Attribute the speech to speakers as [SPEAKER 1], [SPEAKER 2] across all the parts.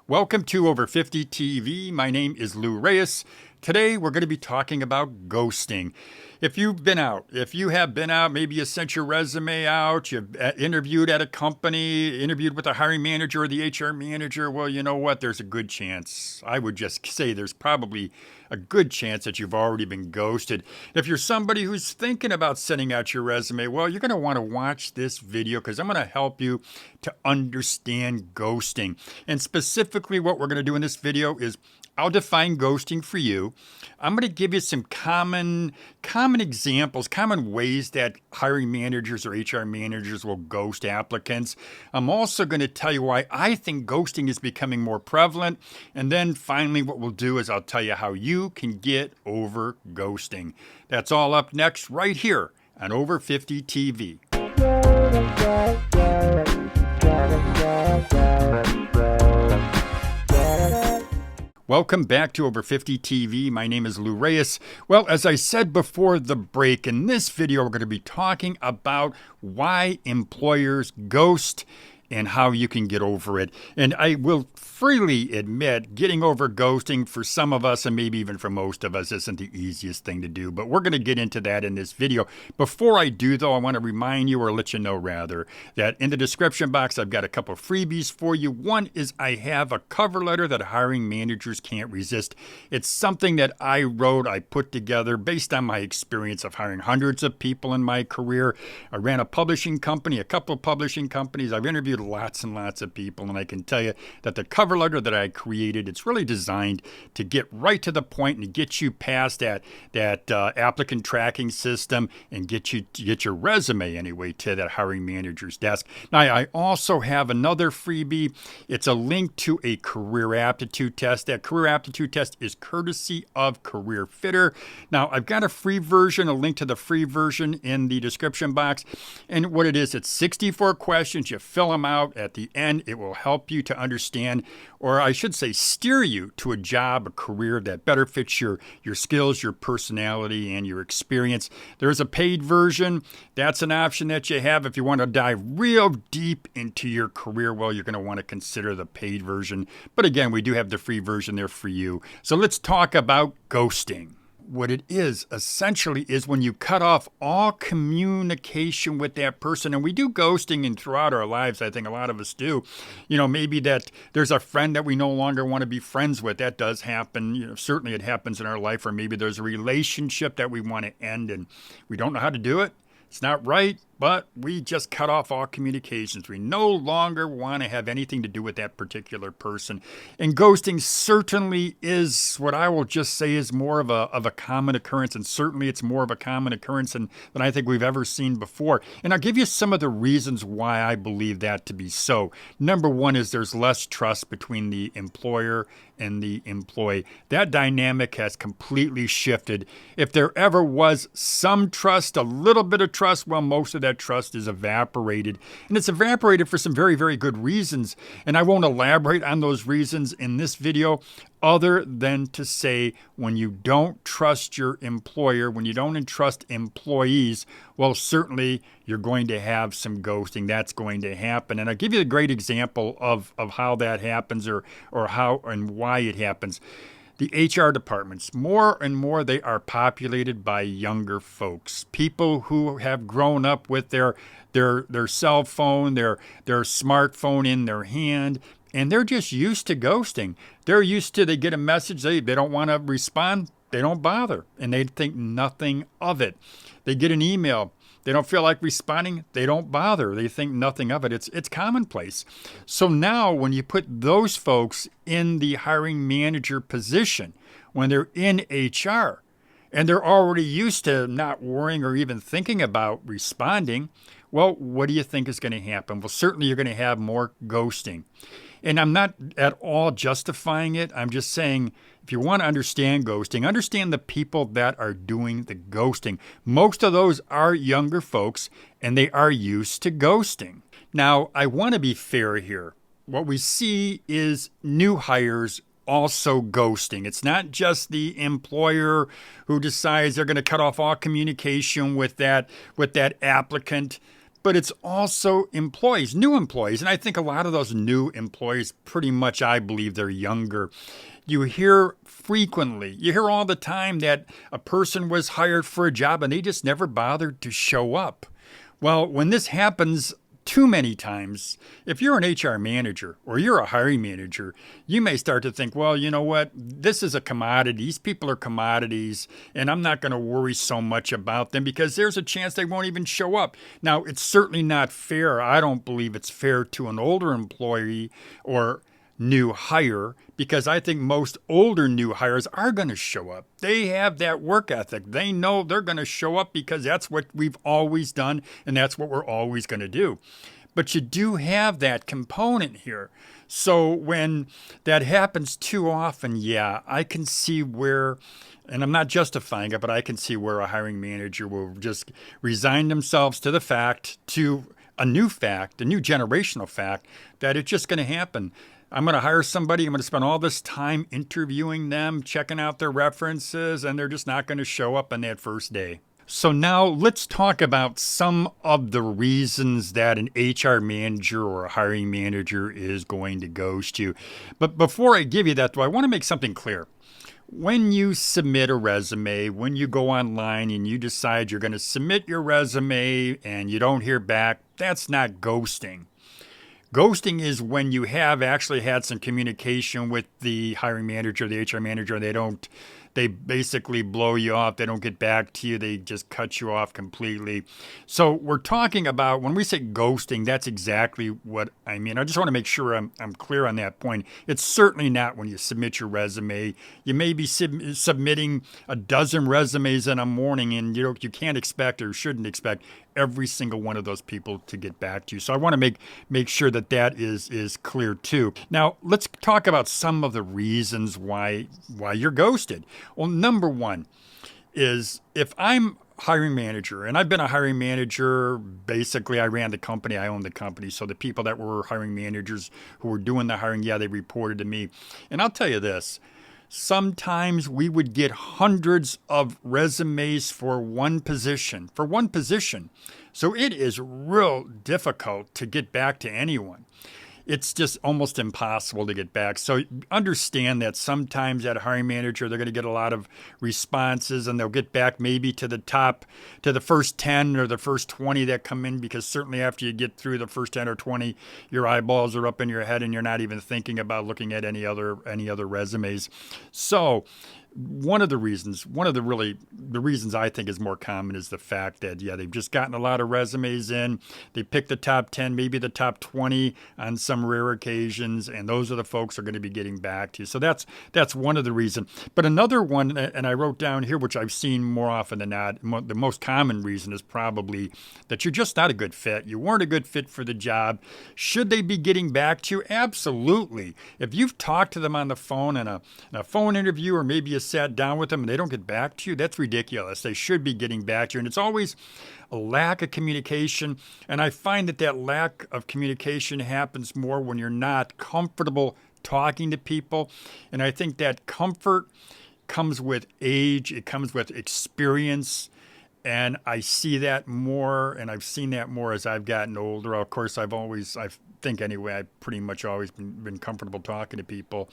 [SPEAKER 1] Welcome to Over 50 TV. My name is Lou Reyes. Today we're going to be talking about ghosting. If you have been out, maybe you sent your resume out, you've interviewed at a company, interviewed with a hiring manager or the HR manager, well, you know what? There's a good chance. I would just say there's probably a good chance that you've already been ghosted. If you're somebody who's thinking about sending out your resume, well, you're going to want to watch this video because I'm going to help you to understand ghosting. And specifically what we're going to do in this video is I'll define ghosting for you. I'm going to give you some common examples, common ways that hiring managers or HR managers will ghost applicants. I'm also going to tell you why I think ghosting is becoming more prevalent. And then finally, what we'll do is I'll tell you how you can get over ghosting. That's all up next right here on Over 50 TV. Welcome back to Over 50 TV. My name is Lou Reyes. Well, as I said before the break, in this video, we're going to be talking about why employers ghost and how you can get over it. And I will freely admit, getting over ghosting for some of us, and maybe even for most of us, isn't the easiest thing to do. But we're going to get into that in this video. Before I do, though, I want to remind you, or let you know rather, that in the description box, I've got a couple freebies for you. One is I have a cover letter that hiring managers can't resist. It's something that I wrote, I put together based on my experience of hiring hundreds of people in my career. I ran a publishing company, a couple of publishing companies. I've interviewed lots and lots of people, and I can tell you that the cover letter that I created, it's really designed to get right to the point and get you past that applicant tracking system and get your resume anyway to that hiring manager's desk. Now, I also have another freebie. It's a link to a career aptitude test. That career aptitude test is courtesy of Career Fitter. Now, I've got a free version, a link to the free version in the description box. And what it is, it's 64 questions. You fill them out. At the end, it will help you to understand, or I should say steer you to a job, a career that better fits your skills, your personality, and your experience. There's a paid version. That's an option that you have. If you want to dive real deep into your career, well, you're going to want to consider the paid version. But again, we do have the free version there for you. So let's talk about ghosting. What it is essentially is when you cut off all communication with that person. And we do ghosting and throughout our lives. I think a lot of us do. Maybe that there's a friend that we no longer want to be friends with. That does happen. Certainly it happens in our life. Or maybe there's a relationship that we want to end and we don't know how to do it. It's not right, but we just cut off all communications. We no longer want to have anything to do with that particular person. And ghosting certainly is what I will just say is more of a common occurrence. And certainly it's more of a common occurrence than I think we've ever seen before. And I'll give you some of the reasons why I believe that to be so. Number one is there's less trust between the employer and the employee. That dynamic has completely shifted. If there ever was some trust, a little bit of trust, well, most of that trust is evaporated. And it's evaporated for some very, very good reasons. And I won't elaborate on those reasons in this video, other than to say when you don't trust your employer, when you don't entrust employees, well, certainly you're going to have some ghosting. That's going to happen. And I'll give you a great example of how that happens or how and why it happens. The HR departments, more and more, they are populated by younger folks, people who have grown up with their cell phone, their smartphone in their hand, and they're just used to ghosting. They get a message, they don't want to respond, they don't bother, and they think nothing of it. They get an email, they don't feel like responding, they don't bother, they think nothing of it. It's commonplace. So now when you put those folks in the hiring manager position, when they're in HR, and they're already used to not worrying or even thinking about responding, well, what do you think is going to happen? Well, certainly you're going to have more ghosting. And I'm not at all justifying it. I'm just saying, if you want to understand ghosting, understand the people that are doing the ghosting. Most of those are younger folks, and they are used to ghosting. Now, I want to be fair here. What we see is new hires also ghosting. It's not just the employer who decides they're going to cut off all communication with that applicant. but it's also employees, new employees. And I think a lot of those new employees, pretty much, I believe they're younger. You hear frequently, you hear all the time that a person was hired for a job and they just never bothered to show up. Well, when this happens too many times, if you're an HR manager or you're a hiring manager, you may start to think, well, you know what? This is a commodity. These people are commodities, and I'm not going to worry so much about them because there's a chance they won't even show up. Now, it's certainly not fair. I don't believe it's fair to an older employee or new hire, because I think most older new hires are going to show up. They have that work ethic. They know they're going to show up because that's what we've always done and that's what we're always going to do. But you do have that component here. So when that happens too often, yeah, I can see where, and I'm not justifying it, but I can see where a hiring manager will just resign themselves to the fact, to a new generational fact, that it's just going to happen. I'm going to hire somebody, I'm going to spend all this time interviewing them, checking out their references, and they're just not going to show up on that first day. So now let's talk about some of the reasons that an HR manager or a hiring manager is going to ghost you. But before I give you that, though, I want to make something clear. When you submit a resume, when you go online and you decide you're going to submit your resume and you don't hear back, that's not ghosting. Ghosting is when you have actually had some communication with the hiring manager, the HR manager, and they basically blow you off. They don't get back to you. They just cut you off completely. So we're talking about, when we say ghosting, that's exactly what I mean. I just want to make sure I'm clear on that point. It's certainly not when you submit your resume. You may be submitting a dozen resumes in a morning, and you can't expect or shouldn't expect every single one of those people to get back to you. So I want to make sure that is clear too. Now, let's talk about some of the reasons why you're ghosted. Well, number one is, if I'm hiring manager, and I've been a hiring manager, basically I ran the company, I owned the company. So the people that were hiring managers who were doing the hiring, yeah, they reported to me. And I'll tell you this, sometimes we would get hundreds of resumes for one position. So it is real difficult to get back to anyone. It's just almost impossible to get back. So understand that sometimes at a hiring manager, they're going to get a lot of responses, and they'll get back maybe to the first 10 or the first 20 that come in, because certainly after you get through the first 10 or 20, your eyeballs are up in your head and you're not even thinking about looking at any other resumes. So one of the reasons I think is more common is the fact that, yeah, they've just gotten a lot of resumes in. They pick the top 10, maybe the top 20 on some rare occasions, and those are the folks who are going to be getting back to you. So that's one of the reasons. But another one, and I wrote down here, which I've seen more often than not, the most common reason is probably that you're just not a good fit. You weren't a good fit for the job. Should they be getting back to you? Absolutely. If you've talked to them on the phone in a phone interview, or maybe you sat down with them and they don't get back to you, that's ridiculous. They should be getting back to you. And it's always a lack of communication. And I find that lack of communication happens more when you're not comfortable talking to people. And I think that comfort comes with age. It comes with experience. And I see that more, and I've seen that more as I've gotten older. Of course, I've pretty much always been comfortable talking to people.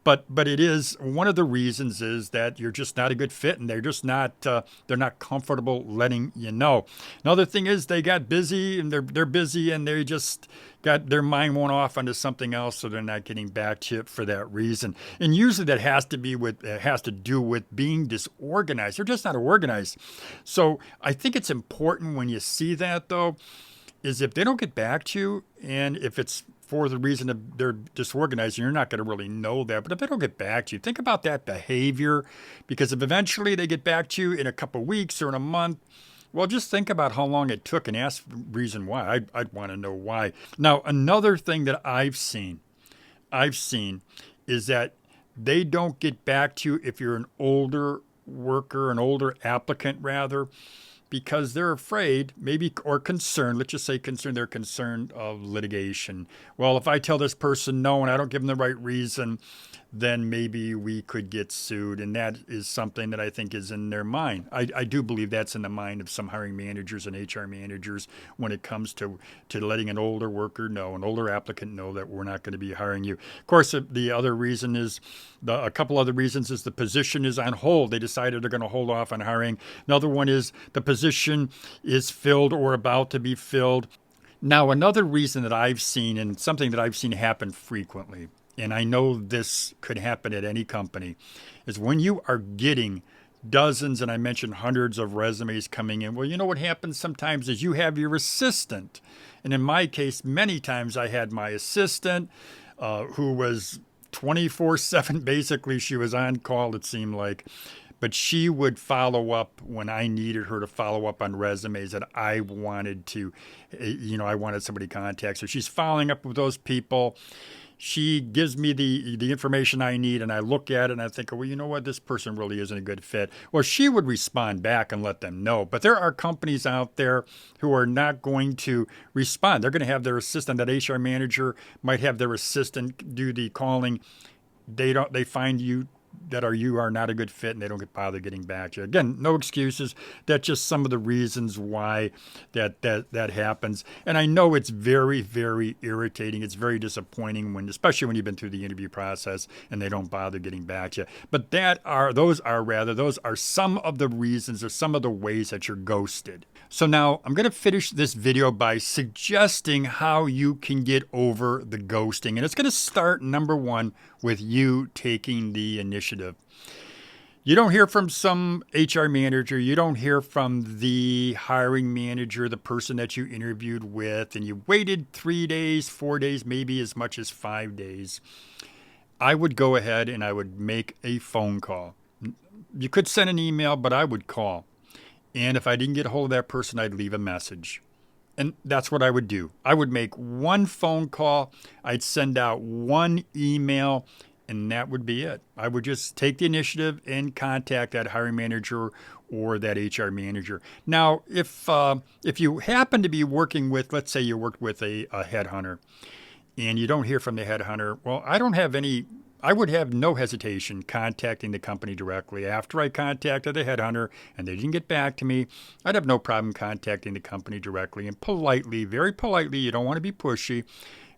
[SPEAKER 1] But it is, one of the reasons is that you're just not a good fit, and they're just not they're not comfortable letting you know. Another thing is they got busy, and they're busy, and they just got their mind went off onto something else, so they're not getting back to you for that reason. And usually that has to do with being disorganized. They're just not organized. So I think it's important when you see that, though, is if they don't get back to you, and if it's for the reason of they're disorganized, you're not going to really know that. But if they don't get back to you, think about that behavior, because if eventually they get back to you in a couple of weeks or in a month, well, just think about how long it took and ask the reason why. I'd want to know why. Now, another thing that I've seen is that they don't get back to you if you're an older worker, an older applicant rather, because they're afraid, maybe, or concerned, let's just say concerned, they're concerned of litigation. Well, if I tell this person no and I don't give them the right reason, then maybe we could get sued. And that is something that I think is in their mind. I do believe that's in the mind of some hiring managers and HR managers when it comes to letting an older worker know, an older applicant know that we're not going to be hiring you. Of course, the other reason is, a couple other reasons is the position is on hold. They decided they're going to hold off on hiring. Another one is the position is filled or about to be filled. Now, another reason that I've seen, and something that I've seen happen frequently, and I know this could happen at any company, is when you are getting dozens, and I mentioned hundreds of resumes coming in. Well, you know what happens sometimes is you have your assistant. And in my case, many times I had my assistant who was 24/7. Basically, she was on call, it seemed like. But she would follow up when I needed her to follow up on resumes that I wanted to, I wanted somebody to contact. So she's following up with those people. She gives me the information I need, and I look at it and I think, well, you know what? This person really isn't a good fit. Well, she would respond back and let them know. But there are companies out there who are not going to respond. They're going to have their assistant, that HR manager might have their assistant do the calling. They find you you are not a good fit, and they don't bother getting back to you. Again, no excuses. That's just some of the reasons why that happens. And I know it's very, very irritating. It's very disappointing especially when you've been through the interview process and they don't bother getting back to you. But those are some of the reasons or some of the ways that you're ghosted. So now I'm going to finish this video by suggesting how you can get over the ghosting. And it's going to start, number one, with you taking the initiative. You don't hear from some HR manager. You don't hear from the hiring manager, the person that you interviewed with, and you waited 3 days, 4 days, maybe as much as 5 days. I would go ahead and I would make a phone call. You could send an email, but I would call. And if I didn't get a hold of that person, I'd leave a message. And that's what I would do. I would make one phone call. I'd send out one email, and that would be it. I would just take the initiative and contact that hiring manager or that HR manager. Now, if you happen to be working with, let's say you worked with a headhunter, and you don't hear from the headhunter, well, I would have no hesitation contacting the company directly. After I contacted the headhunter and they didn't get back to me, I'd have no problem contacting the company directly and politely, very politely, you don't want to be pushy,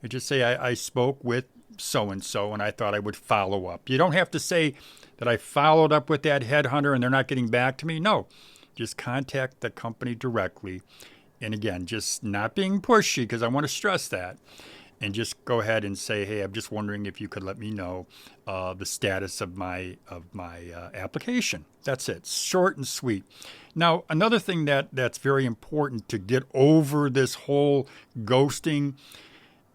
[SPEAKER 1] and just say, I spoke with so-and-so and I thought I would follow up. You don't have to say that I followed up with that headhunter and they're not getting back to me. No, just contact the company directly. And again, just not being pushy, because I want to stress that. And just go ahead and say, hey, I'm just wondering if you could let me know the status of my application. That's it. Short and sweet. Now, another thing that's very important to get over this whole ghosting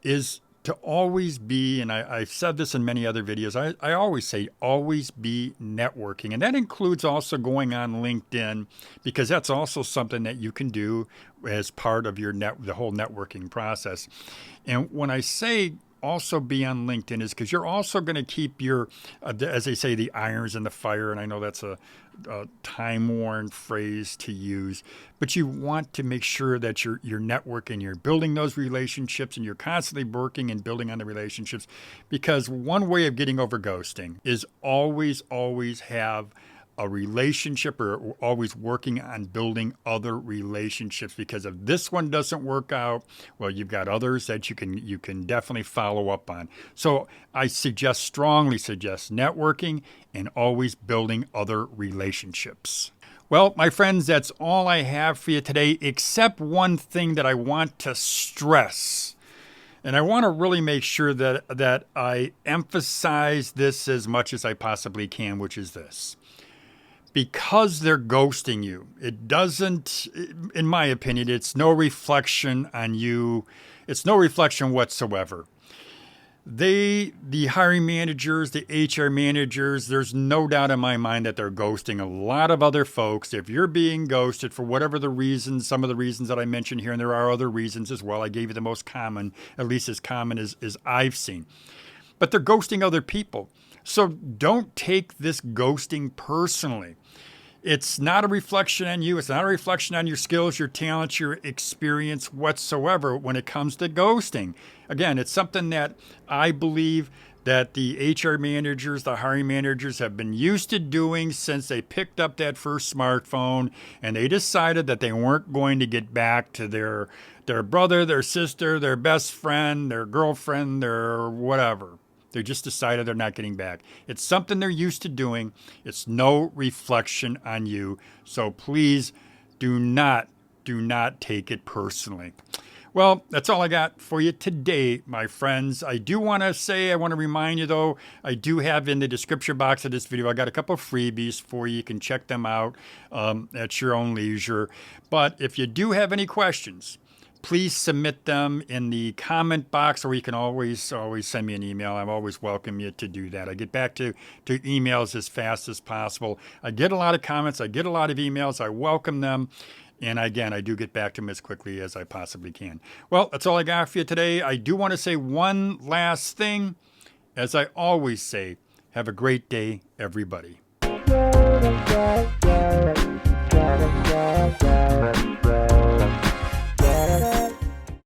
[SPEAKER 1] is to always be, and I've said this in many other videos, I always say always be networking. And that includes also going on LinkedIn, because that's also something that you can do as part of the whole networking process. And when I say also be on LinkedIn is because you're also going to keep your, as they say, the irons in the fire. And I know that's a time-worn phrase to use, but you want to make sure that you're networking, you're building those relationships, and you're constantly working and building on the relationships. Because one way of getting over ghosting is always have a relationship, or always working on building other relationships, because if this one doesn't work out, well, you've got others that you can definitely follow up on. So I strongly suggest networking and always building other relationships. Well, my friends, that's all I have for you today, except one thing that I want to stress. And I want to really make sure that I emphasize this as much as I possibly can, which is this. Because they're ghosting you, it doesn't, in my opinion, it's no reflection on you. It's no reflection whatsoever. The hiring managers, the HR managers, there's no doubt in my mind that they're ghosting a lot of other folks. If you're being ghosted for whatever the reasons, some of the reasons that I mentioned here, and there are other reasons as well. I gave you the most common, at least as common as I've seen. But they're ghosting other people. So don't take this ghosting personally. It's not a reflection on you. It's not a reflection on your skills, your talents, your experience whatsoever when it comes to ghosting. Again, it's something that I believe that the HR managers, the hiring managers have been used to doing since they picked up that first smartphone, and they decided that they weren't going to get back to their brother, their sister, their best friend, their girlfriend, their whatever. They just decided they're not getting back. It's something they're used to doing. It's no reflection on you. So please do not take it personally. Well, that's all I got for you today, my friends. I want to remind you though, I do have in the description box of this video, I got a couple of freebies for you. You can check them out at your own leisure. But if you do have any questions, please submit them in the comment box, or you can always send me an email. I'm always welcome you to do that. I get back to emails as fast as possible. I get a lot of comments. I get a lot of emails. I welcome them. And again, I do get back to them as quickly as I possibly can. Well, that's all I got for you today. I do want to say one last thing. As I always say, have a great day, everybody.